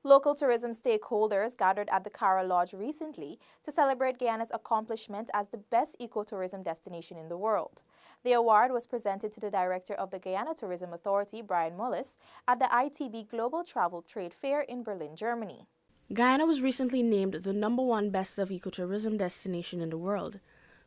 Local tourism stakeholders gathered at the Cara Lodge recently to celebrate Guyana's accomplishment as the best ecotourism destination in the world. The award was presented to the director of the Guyana Tourism Authority, Brian Mullis, at the ITB Global Travel Trade Fair in Berlin, Germany. Guyana was recently named the #1 best of ecotourism destination in the world.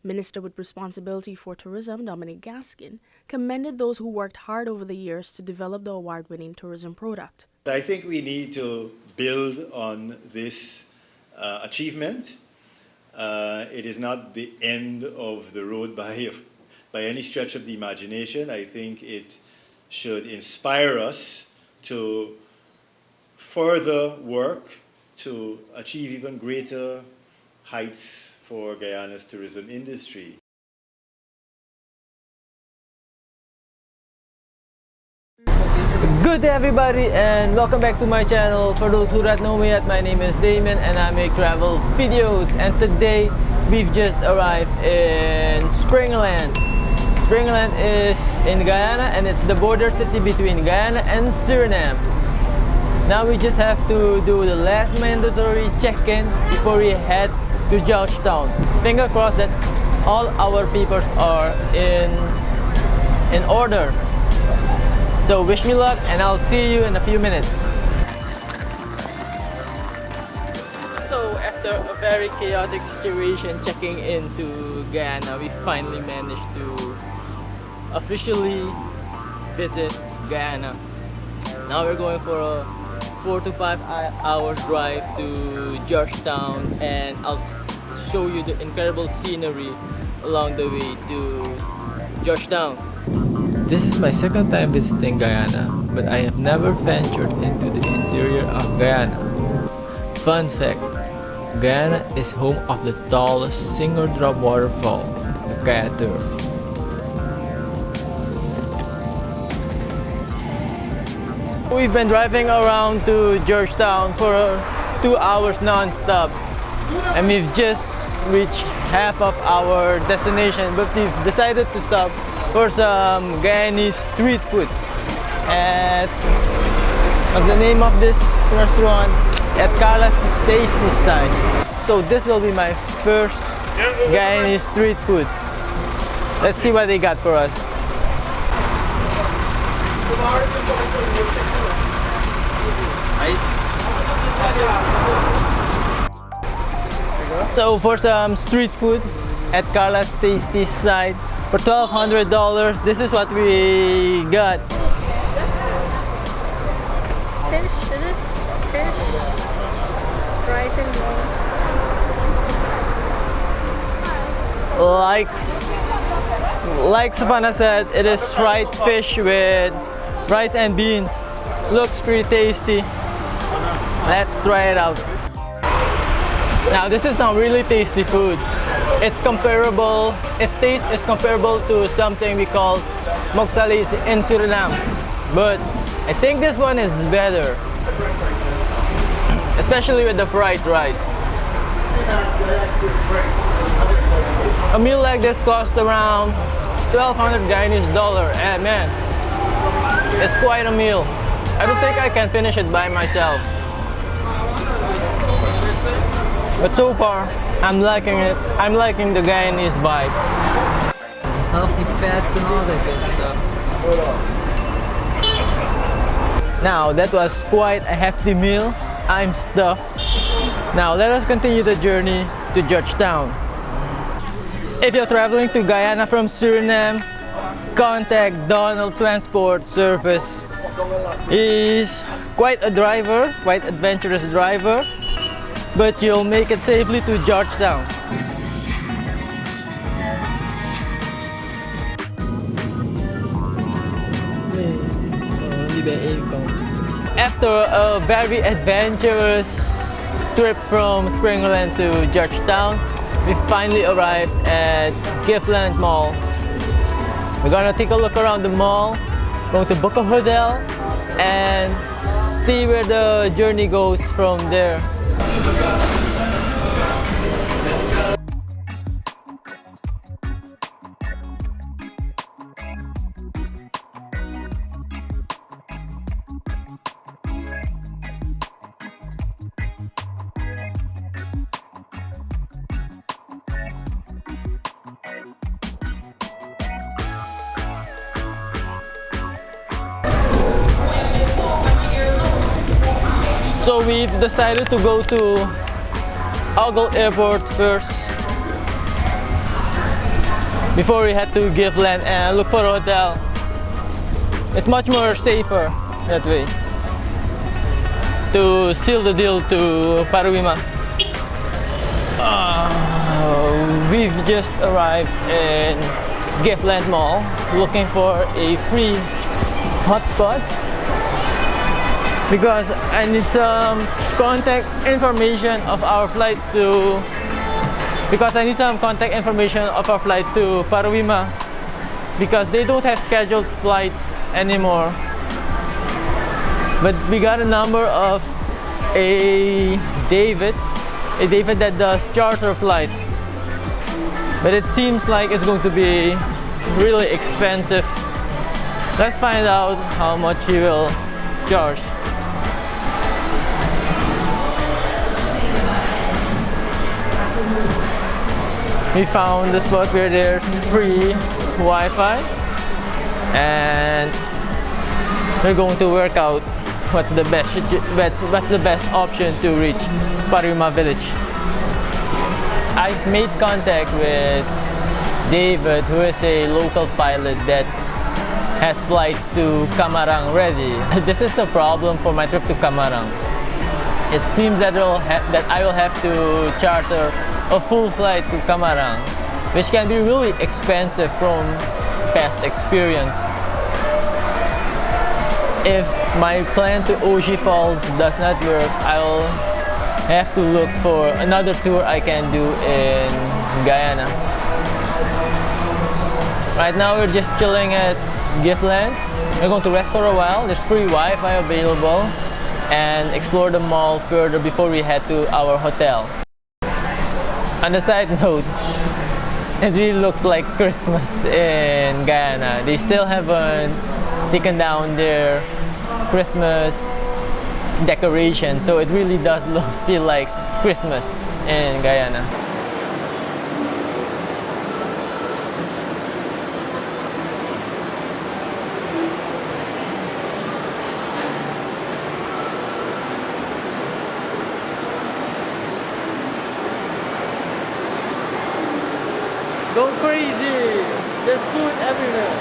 Minister with responsibility for tourism, Dominic Gaskin, commended those who worked hard over the years to develop the award-winning tourism product. I think we need to build on this achievement. It is not the end of the road by any stretch of the imagination. I think it should inspire us to further work to achieve even greater heights for Guyana's tourism industry. Good day everybody, and welcome back to my channel. For those who don't know me yet, my name is Damon and I make travel videos, and today we've just arrived in Springland. Springland is in Guyana and it's the border city between Guyana and Suriname. Now we just have to do the last mandatory check-in before we head to Georgetown. Finger crossed that all our papers are in order. So wish me luck and I'll see you in a few minutes. So after a very chaotic situation checking into Guyana, we finally managed to officially visit Guyana. Now we're going for a 4 to 5 hours drive to Georgetown, and I'll show you the incredible scenery along the way to Georgetown. This is my second time visiting Guyana, but I have never ventured into the interior of Guyana. Fun fact, Guyana is home of the tallest single drop waterfall, the Cathedral. We've been driving around to Georgetown for 2 hours non-stop, and we've just reached half of our destination, but we've decided to stop for some Guyanese street food at, what's the name of this restaurant? At Carla's Tasty Side. So this will be my first Guyanese street food. Let's see what they got for us. So for some street food at Carla's Tasty Side for $1,200, this is what we got. Fish, is it? Fish, rice and beans. Like Savannah said, it is fried fish with rice and beans. Looks pretty tasty. Let's try it out. Now this is not really tasty food. It's comparable, its taste is comparable to something we call moksalis in Suriname. But I think this one is better, especially with the fried rice. A meal like this costs around 1,200 Guyanese dollar, and man, it's quite a meal. I don't think I can finish it by myself. But so far, I'm liking it. I'm liking the Guyanese vibe. Healthy fats and all that good stuff. Now, that was quite a hefty meal. I'm stuffed. Now, let us continue the journey to Georgetown. If you're traveling to Guyana from Suriname, contact Donald Transport Service. He's quite a driver, quite adventurous driver, but you'll make it safely to Georgetown. After a very adventurous trip from Springland to Georgetown, we finally arrived at Giftland Mall. We're gonna take a look around the mall, going to book a hotel, and see where the journey goes from there. So we've decided to go to Ogle Airport first before we head to Giftland and look for a hotel. It's much more safer that way to seal the deal to Paruima. We've just arrived in Giftland Mall looking for a free hotspot because I need some contact information of our flight to Paruima because they don't have scheduled flights anymore. But we got a number of a David that does charter flights. But it seems like it's going to be really expensive. Let's find out how much he will charge. We found the spot where there's free Wi-Fi and we're going to work out what's the best option to reach Paruima village. I've made contact with David, who is a local pilot that has flights to Camarang ready. This is a problem for my trip to Camarang. It seems that I will have to charter a full flight to Camarang, which can be really expensive from past experience. If my plan to Oji Falls does not work, I'll have to look for another tour I can do in Guyana. Right now we're just chilling at Giftland. We're going to rest for a while. There's free Wi-Fi available and explore the mall further before we head to our hotel. On a side note, it really looks like Christmas in Guyana. They still haven't taken down their Christmas decoration, so it really does feel like Christmas in Guyana. Go crazy! There's food everywhere.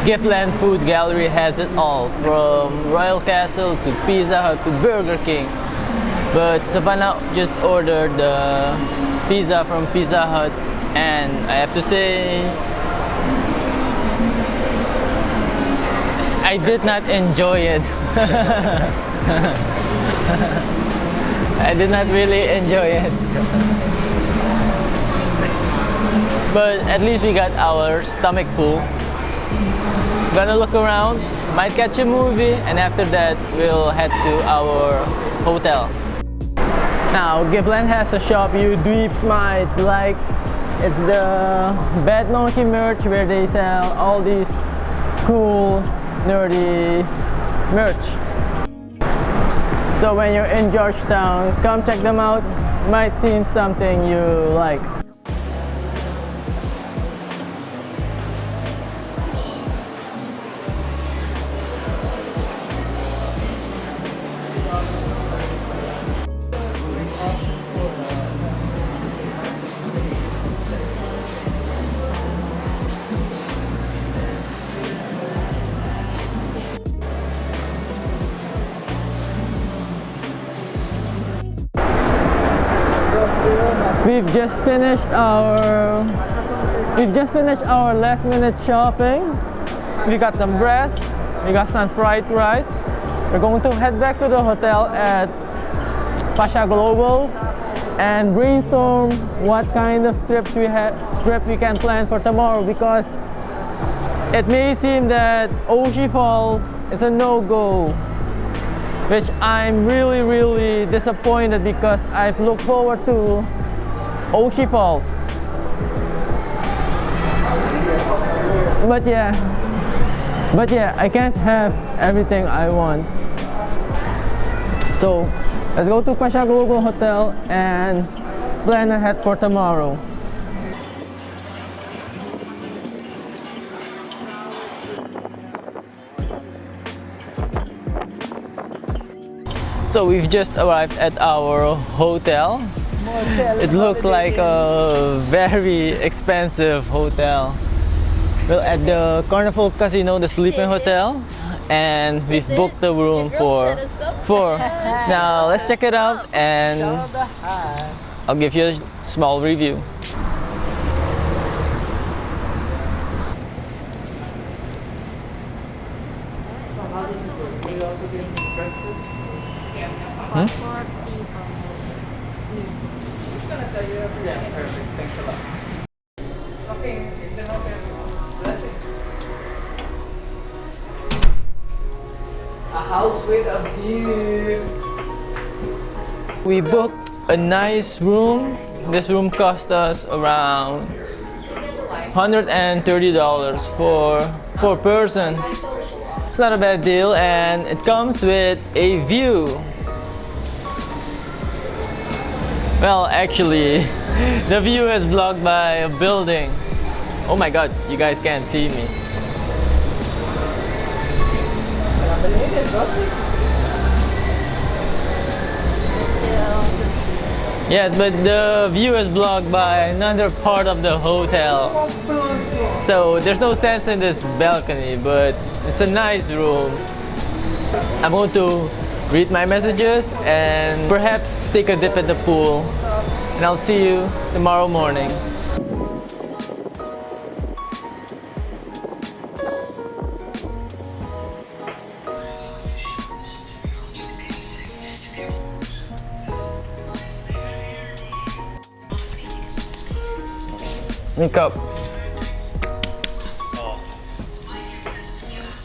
Giftland Food Gallery has it all, from Royal Castle to Pizza Hut to Burger King. But Savannah just ordered the pizza from Pizza Hut and I have to say I did not enjoy it. I did not really enjoy it. But at least we got our stomach full. Gonna look around, might catch a movie, and after that we'll head to our hotel. Now, Giftland has a shop you dweebs might like. It's the Bad Monkey merch where they sell all these cool, nerdy merch. So when you're in Georgetown, come check them out. Might seem something you like. We've just finished our last minute shopping. We got some bread, we got some fried rice. We're going to head back to the hotel at Pasha Global and brainstorm what kind of trip we can plan for tomorrow, because it may seem that Oji Falls is a no-go, which I'm really disappointed because I've looked forward to Oji Falls. But yeah, I can't have everything I want. So let's go to Pasha Global Hotel and plan ahead for tomorrow. So we've just arrived at our hotel. It looks like a very expensive hotel. We're at the Carnival Casino, the sleeping hotel, and we've booked the room for 4. Now let's check it out and I'll give you a small review. A house with a view. We booked a nice room. This room cost us around $130 for 4 person. It's not a bad deal, and it comes with a view. Well, actually, the view is blocked by a building. Oh my god, you guys can't see me. Yes, but the view is blocked by another part of the hotel. So there's no sense in this balcony, but it's a nice room. I'm going to read my messages and perhaps take a dip at the pool. And I'll see you tomorrow morning. Wake up.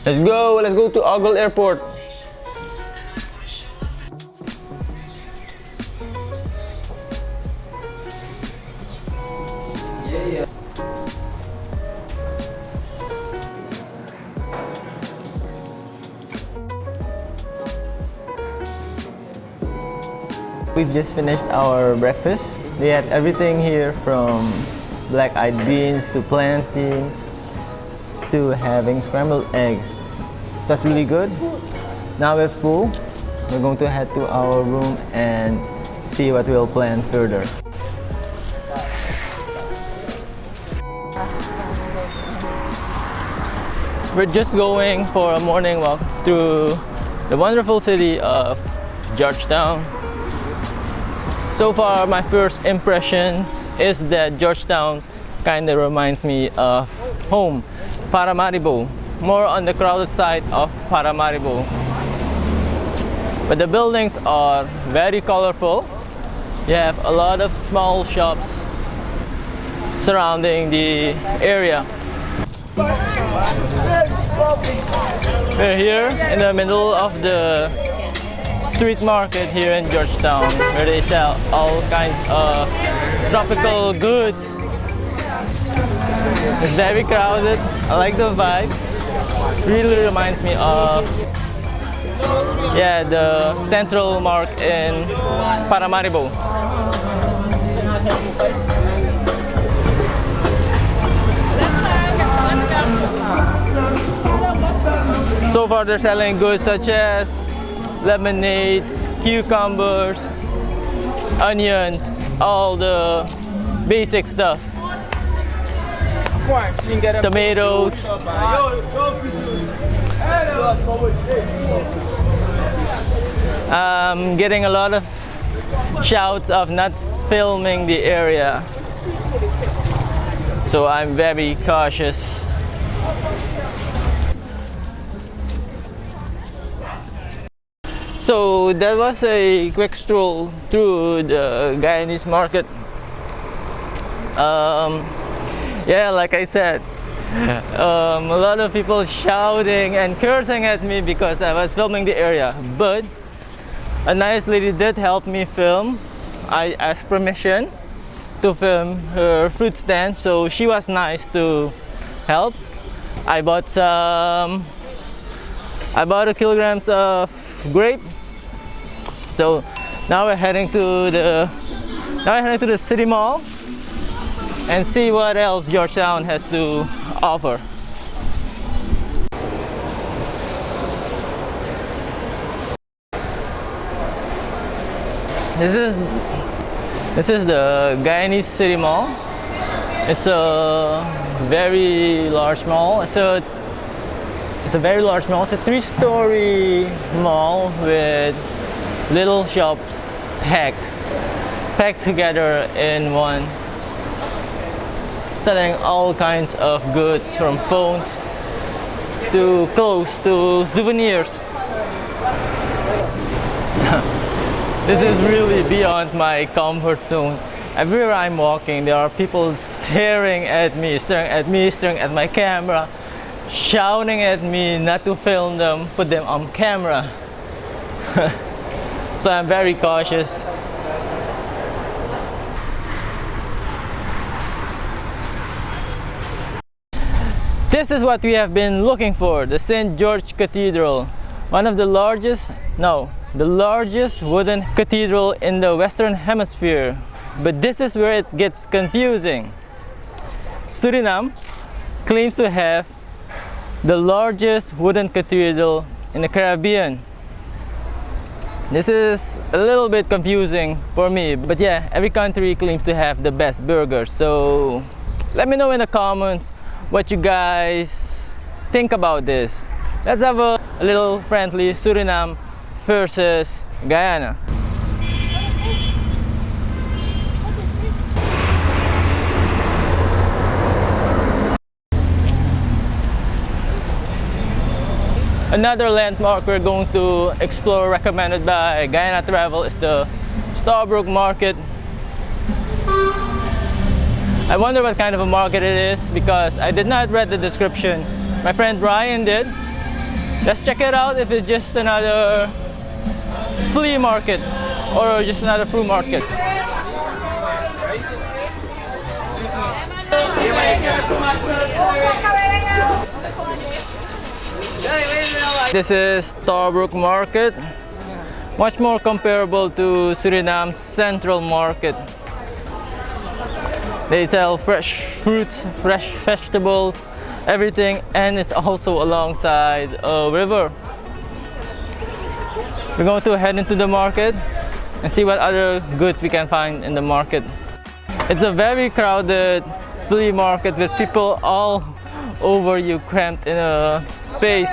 Let's go to Ogle Airport. We've just finished our breakfast. They had everything here from black-eyed beans to plantain to having scrambled eggs. That's really good. Now we're full. We're going to head to our room and see what we'll plan further. We're just going for a morning walk through the wonderful city of Georgetown. So far, my first impressions is that Georgetown kind of reminds me of home, Paramaribo, more on the crowded side of Paramaribo. But the buildings are very colorful. You have a lot of small shops surrounding the area. We're here in the middle of the street market here in Georgetown, where they sell all kinds of tropical goods. It's very crowded. I like the vibe. Really reminds me of the Central Mark in Paramaribo. So far they're selling goods such as lemonades, cucumbers, onions, all the basic stuff. Tomatoes. I'm getting a lot of shouts of not filming the area, so I'm very cautious. So that was a quick stroll through the Guyanese market. Like I said, a lot of people shouting and cursing at me because I was filming the area, but a nice lady did help me film. I asked permission to film her fruit stand, so she was nice to help. I bought a kilograms of grape. So now we're heading to the city mall and see what else Georgetown has to offer. This is the Guyanese City Mall. It's a very large mall. It's a very large mall. It's a 3-story mall with little shops packed together in one, selling all kinds of goods from phones to clothes to souvenirs. This is really beyond my comfort zone. Everywhere I'm walking, there are people staring at me, staring at my camera, shouting at me not to film them, put them on camera. So I'm very cautious. This is what we have been looking for, the St. George Cathedral, one of the largest wooden cathedral in the Western Hemisphere. But this is where it gets confusing. Suriname claims to have the largest wooden cathedral in the Caribbean. This is a little bit confusing for me, but yeah, every country claims to have the best burgers. So let me know in the comments what you guys think about this. Let's have a little friendly Suriname versus Guyana. Another landmark we're going to explore, recommended by Guyana Travel, is the Starbrook Market. I wonder what kind of a market it is because I did not read the description. My friend Ryan did. Let's check it out if it's just another flea market or just another fruit market. This is Starbrook Market, much more comparable to Suriname's Central Market. They sell fresh fruits, fresh vegetables, everything, and it's also alongside a river. We're going to head into the market and see what other goods we can find in the market. It's a very crowded flea market with people all over you, cramped in a space,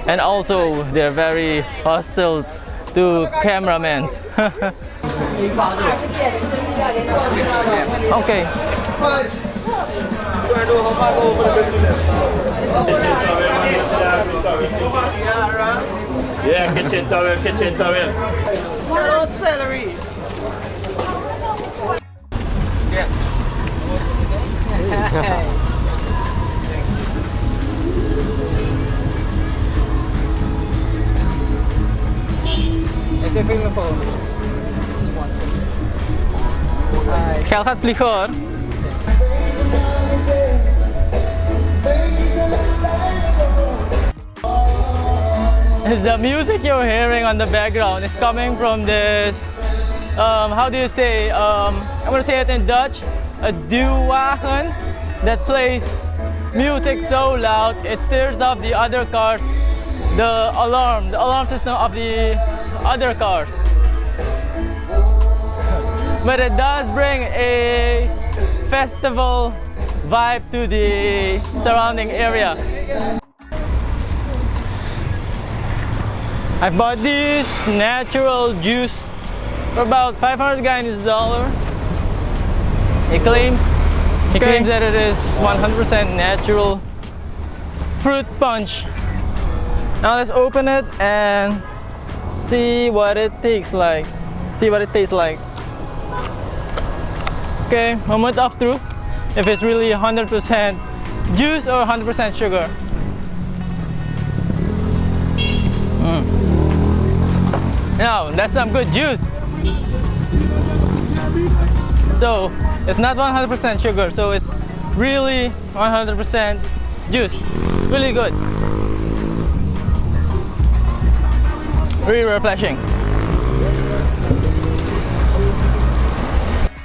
and also they're very hostile to cameramen. Okay. Yeah, kitchen towel, kitchen towel. Carrot celery. Geld gaat vliegen hoor. The music you're hearing on the background is coming from this, how do you say, I'm gonna say it in Dutch, a duwwagen that plays music so loud it stirs up the other cars, the alarm system of the other cars. But it does bring a festival vibe to the surrounding area. I bought this natural juice for about 500 Guyanese dollar. He claims that it is 100% natural fruit punch. Now let's open it and see what it tastes like. Okay, moment of truth. If it's really 100% juice or 100% sugar. Now, that's some good juice. So, it's not 100% sugar, so it's really 100% juice. Really good. Really refreshing.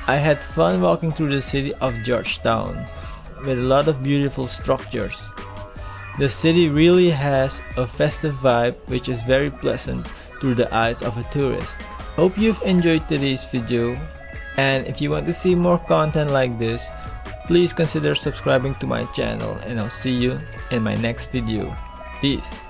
I had fun walking through the city of Georgetown with a lot of beautiful structures. The city really has a festive vibe which is very pleasant through the eyes of a tourist. Hope you've enjoyed today's video, and if you want to see more content like this, please consider subscribing to my channel, and I'll see you in my next video. Peace.